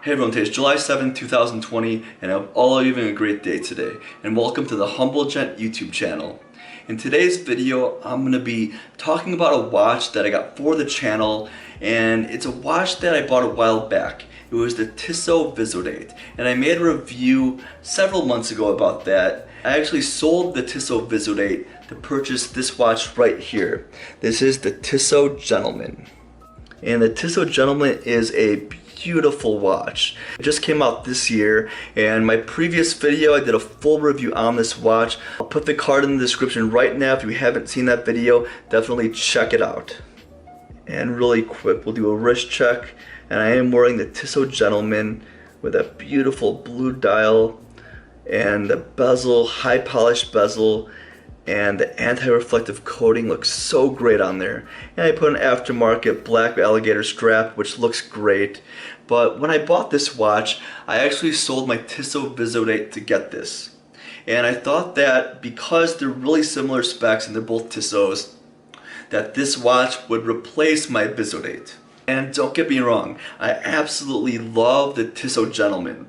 Hey everyone, today is July 7th, 2020, and I hope all of you are having a great day today. And welcome to the Humble Gent YouTube channel. In today's video, I'm going to be talking about a watch that I got for the channel, and it's a watch that I bought a while back. It was the Tissot Visodate, and I made a review several months ago about that. I actually sold the Tissot Visodate to purchase this watch right here. This is the Tissot Gentleman. And the Tissot Gentleman is a beautiful watch. It just came out this year, and my previous video I did a full review on this watch. I'll put the card in the description right now. If you haven't seen that video, definitely check it out. And really quick, we'll do a wrist check, and I am wearing the Tissot Gentleman with a beautiful blue dial and the bezel, high polished bezel, and the anti-reflective coating looks so great on there. And I put an aftermarket black alligator strap, which looks great. But when I bought this watch, I actually sold my Tissot Visodate to get this. And I thought that because they're really similar specs and they're both Tissots, that this watch would replace my Visodate. And don't get me wrong, I absolutely love the Tissot Gentleman.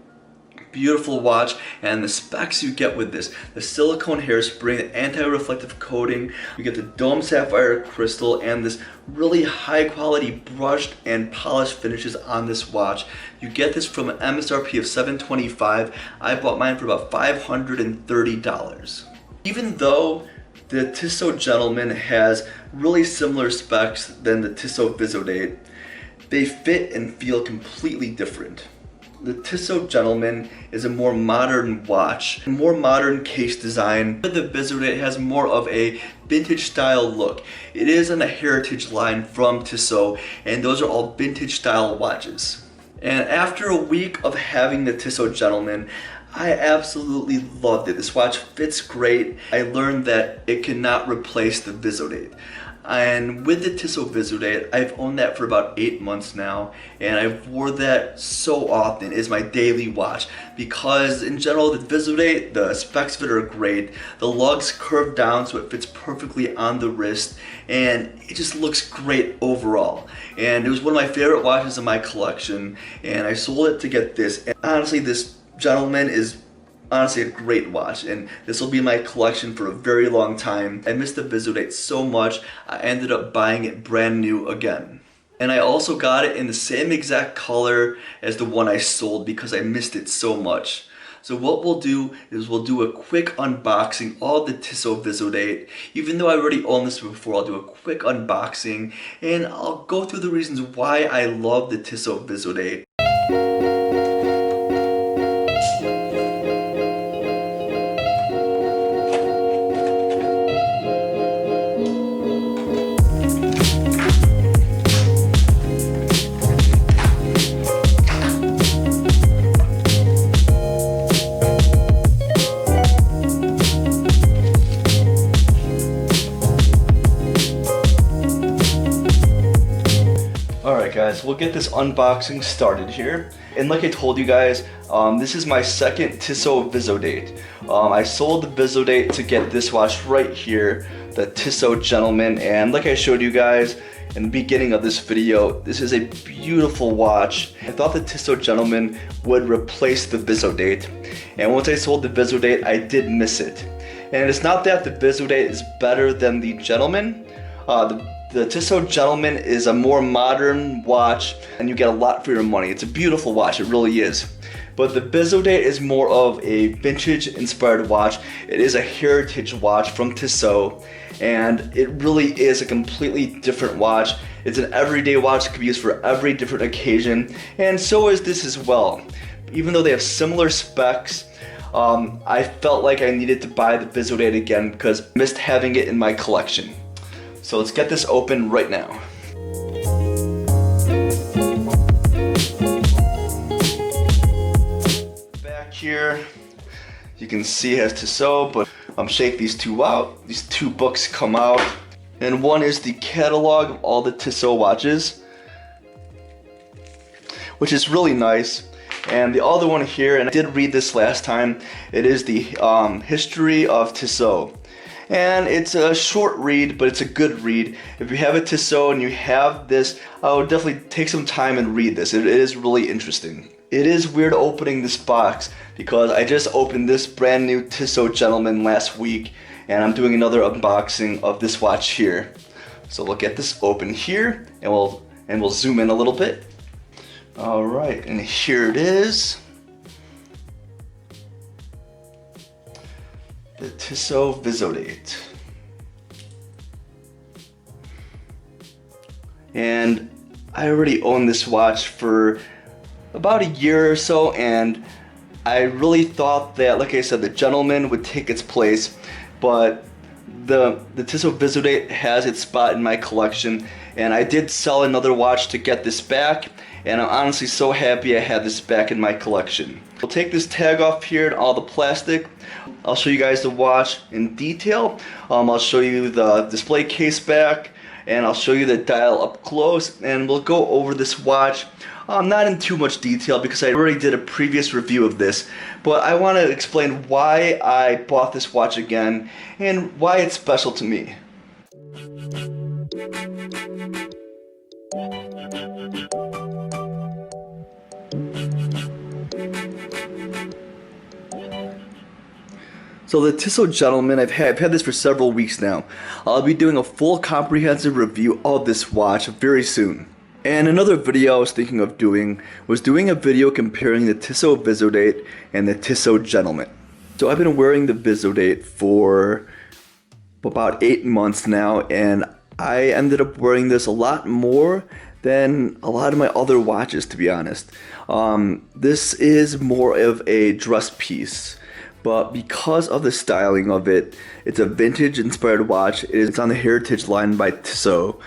Beautiful watch, and the specs you get with this: the silicone hairspring, the anti-reflective coating, you get the dome sapphire crystal, and this really high quality brushed and polished finishes on this watch. You get this from an MSRP of $725. I bought mine for about $530. Even though the Tissot Gentleman has really similar specs than the Tissot Visodate, they fit and feel completely different. The Tissot Gentleman is a more modern watch, a more modern case design. The Visodate has more of a vintage style look. It is in a heritage line from Tissot, and those are all vintage style watches. And after a week of having the Tissot Gentleman, I absolutely loved it. This watch fits great. I learned that it cannot replace the Visodate. And with the Tissot Visodate, I've owned that for about 8 months now, and I've wore that so often. It's my daily watch because in general the Visodate, the specs of it are great. The lugs curve down so it fits perfectly on the wrist, and it just looks great overall. And it was one of my favorite watches in my collection, and I sold it to get this. And honestly, this Gentleman is honestly a great watch, and this will be in my collection for a very long time. I missed the Visodate so much, I ended up buying it brand new again. And I also got it in the same exact color as the one I sold because I missed it so much. So what we'll do is we'll do a quick unboxing of the Tissot Visodate. Even though I already owned this before, I'll do a quick unboxing, and I'll go through the reasons why I love the Tissot Visodate. Alright guys, we'll get this unboxing started here. And like I told you guys, this is my second Tissot Visodate. I sold the Visodate to get this watch right here, the Tissot Gentleman, and like I showed you guys in the beginning of this video, this is a beautiful watch. I thought the Tissot Gentleman would replace the Visodate, and once I sold the Visodate, I did miss it. And it's not that the Visodate is better than the Gentleman. The Tissot Gentleman is a more modern watch, and you get a lot for your money. It's a beautiful watch, it really is. But the Visodate is more of a vintage inspired watch. It is a heritage watch from Tissot, and it really is a completely different watch. It's an everyday watch, it can be used for every different occasion, and so is this as well. Even though they have similar specs, I felt like I needed to buy the Visodate again because I missed having it in my collection. So let's get this open right now. Back here, you can see it has Tissot, but shake these two out. These two books come out, and one is the catalog of all the Tissot watches, which is really nice. And the other one here, and I did read this last time, it is the history of Tissot. And it's a short read, but it's a good read. If you have a Tissot and you have this, I would definitely take some time and read this. It is really interesting. It is weird opening this box because I just opened this brand new Tissot Gentleman last week, and I'm doing another unboxing of this watch here. So we'll get this open here, and we'll zoom in a little bit. All right, and here it is. The Tissot Visodate. And I already own this watch for about a year or so, and I really thought that, like I said, the Gentleman would take its place, but the Tissot Visodate has its spot in my collection, and I did sell another watch to get this back, and I'm honestly so happy I had this back in my collection. We'll take this tag off here and all the plastic. I'll show you guys the watch in detail. I'll show you the display case back, and I'll show you the dial up close, and we'll go over this watch. Not in too much detail because I already did a previous review of this, but I want to explain why I bought this watch again and why it's special to me. So the Tissot Gentleman, I've had this for several weeks now. I'll be doing a full comprehensive review of this watch very soon. And another video I was thinking of doing was doing a video comparing the Tissot Visodate and the Tissot Gentleman. So I've been wearing the Visodate for about 8 months now, and I ended up wearing this a lot more than a lot of my other watches, to be honest. This is more of a dress piece, but because of the styling of it, it's a vintage inspired watch. It's on the Heritage line by Tissot.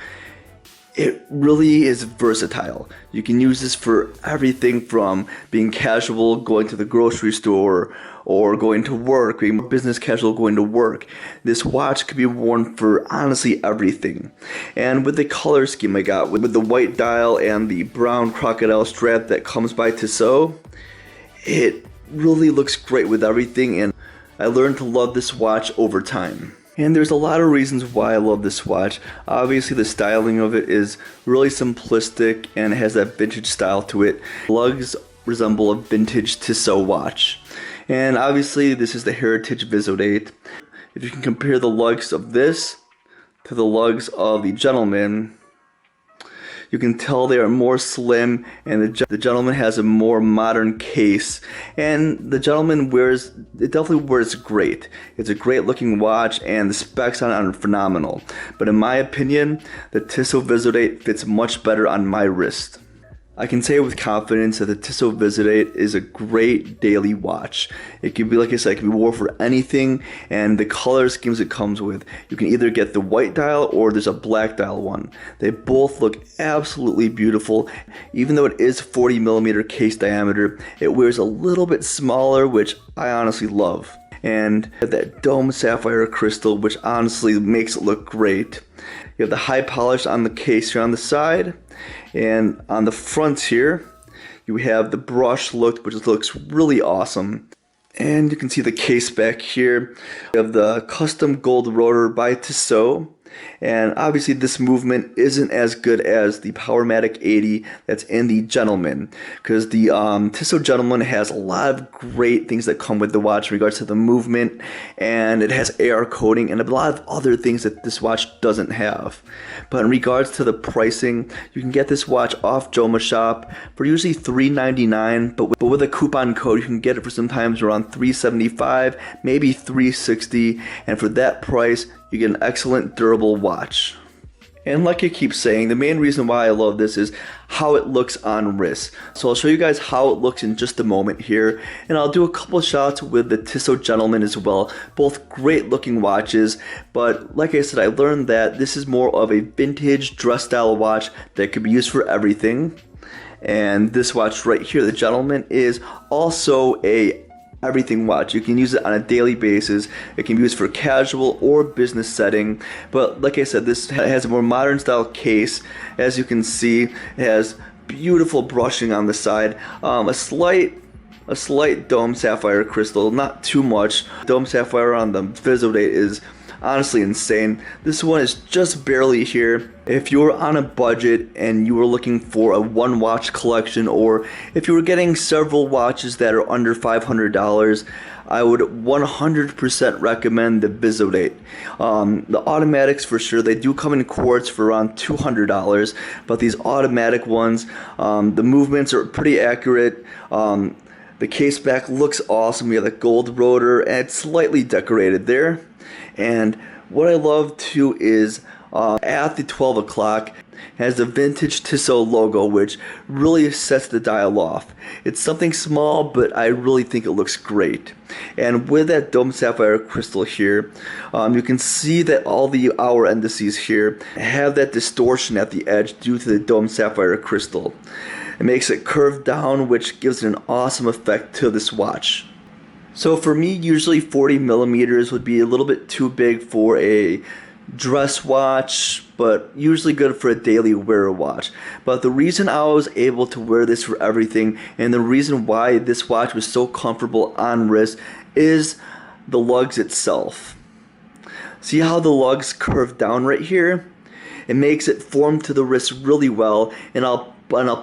It really is versatile. You can use this for everything from being casual, going to the grocery store, or going to work, being business casual, going to work. This watch could be worn for honestly everything. And with the color scheme I got, with the white dial and the brown crocodile strap that comes by Tissot, it really looks great with everything, and I learned to love this watch over time. And there's a lot of reasons why I love this watch. Obviously the styling of it is really simplistic and it has that vintage style to it. Lugs resemble a vintage Tissot watch. And obviously this is the Heritage Visodate. If you can compare the lugs of this to the lugs of the Gentleman, you can tell they are more slim, and the Gentleman has a more modern case, and the Gentleman definitely wears great. It's a great looking watch, and the specs on it are phenomenal. But in my opinion, the Tissot Visodate fits much better on my wrist. I can say with confidence that the Tissot Visodate is a great daily watch. It can be, like I said, it can be worn for anything, and the color schemes it comes with. You can either get the white dial or there's a black dial one. They both look absolutely beautiful. Even though it is 40mm case diameter, it wears a little bit smaller, which I honestly love. And that dome sapphire crystal, which honestly makes it look great. You have the high polish on the case here on the side, and on the front here you have the brush look, which looks really awesome. And you can see the case back here. You have the custom gold rotor by Tissot, and obviously this movement isn't as good as the Powermatic 80 that's in the Gentleman, because the Tissot Gentleman has a lot of great things that come with the watch in regards to the movement, and it has AR coating and a lot of other things that this watch doesn't have. But in regards to the pricing, you can get this watch off Joma Shop for usually $3.99, but with a coupon code you can get it for sometimes around $3.75, maybe $3.60, and for that price you get an excellent durable watch. And like I keep saying, the main reason why I love this is how it looks on wrist. So I'll show you guys how it looks in just a moment here, and I'll do a couple shots with the Tissot Gentleman as well. Both great looking watches, but like I said, I learned that this is more of a vintage dress style watch that could be used for everything. And this watch right here, the Gentleman, is also a everything watch. You can use it on a daily basis. It can be used for casual or business setting. But like I said, this has a more modern style case. As you can see, it has beautiful brushing on the side. A slight dome sapphire crystal, not too much. Dome sapphire on the Visodate is honestly insane. This one is just barely here. If you're on a budget and you were looking for a one watch collection, or if you were getting several watches that are under $500, I would 100% recommend the Visodate. The automatics for sure, they do come in quartz for around $200, but these automatic ones, the movements are pretty accurate. The case back looks awesome. We have the gold rotor and it's slightly decorated there. And what I love too is at the 12 o'clock has the vintage Tissot logo, which really sets the dial off. It's something small, but I really think it looks great. And with that dome sapphire crystal here, you can see that all the hour indices here have that distortion at the edge due to the dome sapphire crystal. It makes it curve down, which gives it an awesome effect to this watch. So for me, usually 40 millimeters would be a little bit too big for a dress watch, but usually good for a daily wear watch. But the reason I was able to wear this for everything, and the reason why this watch was so comfortable on wrist, is the lugs itself. See how the lugs curve down right here? It makes it form to the wrist really well, and I'll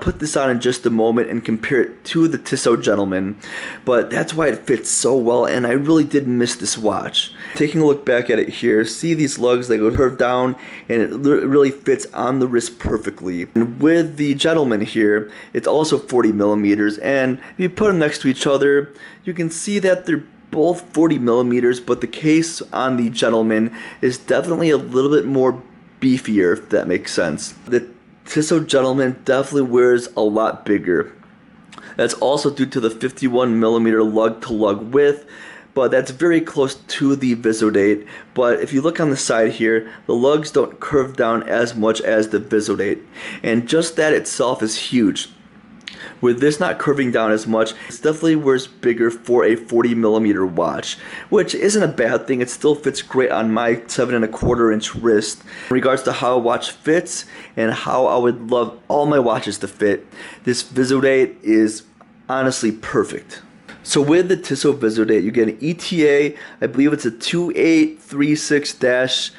put this on in just a moment and compare it to the Tissot Gentleman, but that's why it fits so well, and I really did miss this watch. Taking a look back at it here, see these lugs, they go curve down, and it really fits on the wrist perfectly. And with the Gentleman here, it's also 40 millimeters, and if you put them next to each other, you can see that they're both 40 millimeters, but the case on the Gentleman is definitely a little bit more beefier, if that makes sense. The Tissot Gentleman definitely wears a lot bigger. That's also due to the 51 millimeter lug to lug width, but that's very close to the Visodate. But if you look on the side here, the lugs don't curve down as much as the Visodate, and just that itself is huge. With this not curving down as much, it definitely wears bigger for a 40 millimeter watch, which isn't a bad thing. It still fits great on my 7¼ inch wrist. In regards to how a watch fits and how I would love all my watches to fit, this Visodate is honestly perfect. So with the Tissot Visodate, you get an ETA, I believe it's a 2836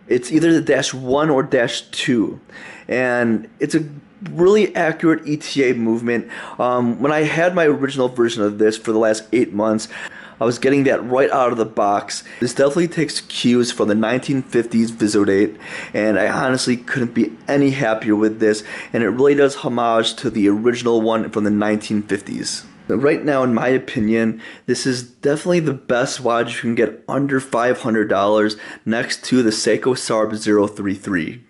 it's either the -1 or -2, and it's a really accurate ETA movement. When I had my original version of this for the last 8 months, I was getting that right out of the box. This definitely takes cues from the 1950s Visodate, and I honestly couldn't be any happier with this, and it really does homage to the original one from the 1950s. Right now, in my opinion, this is definitely the best watch you can get under $500 next to the Seiko Sarb 033.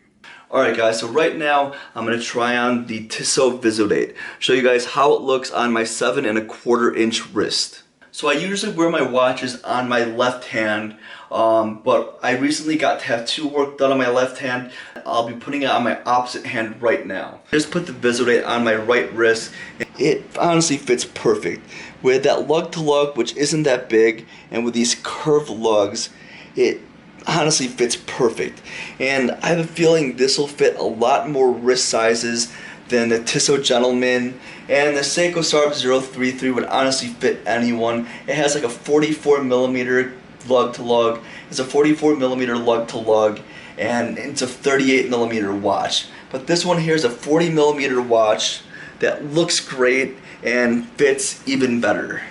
Alright guys, so right now I'm going to try on the Tissot Visodate. Show you guys how it looks on my 7¼ inch wrist. So I usually wear my watches on my left hand, but I recently got tattoo work done on my left hand. I'll be putting it on my opposite hand right now. Just put the Visodate on my right wrist. It honestly fits perfect. With that lug to lug, which isn't that big, and with these curved lugs, it honestly fits perfect. And I have a feeling this will fit a lot more wrist sizes than the Tissot Gentleman, and the Seiko Sarb 033 would honestly fit anyone. It has like a 44 millimeter lug to lug, it's a 44 millimeter lug to lug, and it's a 38 millimeter watch. But this one here is a 40 millimeter watch that looks great and fits even better.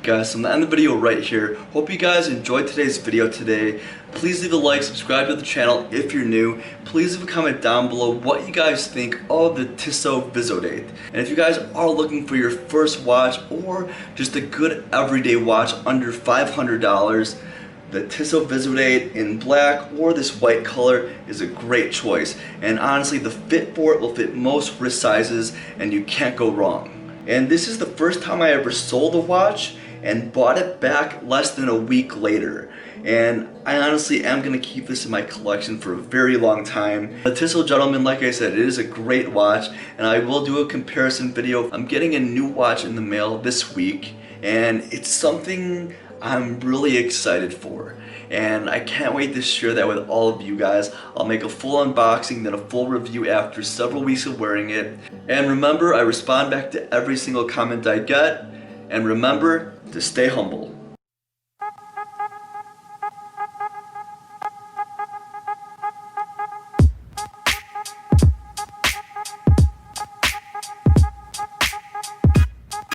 Guys, so I'm gonna end the video right here. Hope you guys enjoyed today's video today. Please leave a like, subscribe to the channel if you're new. Please leave a comment down below what you guys think of the Tissot Visodate. And if you guys are looking for your first watch or just a good everyday watch under $500, the Tissot Visodate in black or this white color is a great choice. And honestly, the fit for it will fit most wrist sizes and you can't go wrong. And this is the first time I ever sold a watch and bought it back less than a week later. And I honestly am going to keep this in my collection for a very long time. The Tissot Gentleman, like I said, it is a great watch, and I will do a comparison video. I'm getting a new watch in the mail this week, and it's something I'm really excited for. And I can't wait to share that with all of you guys. I'll make a full unboxing, then a full review after several weeks of wearing it. And remember, I respond back to every single comment I get. And remember to stay humble.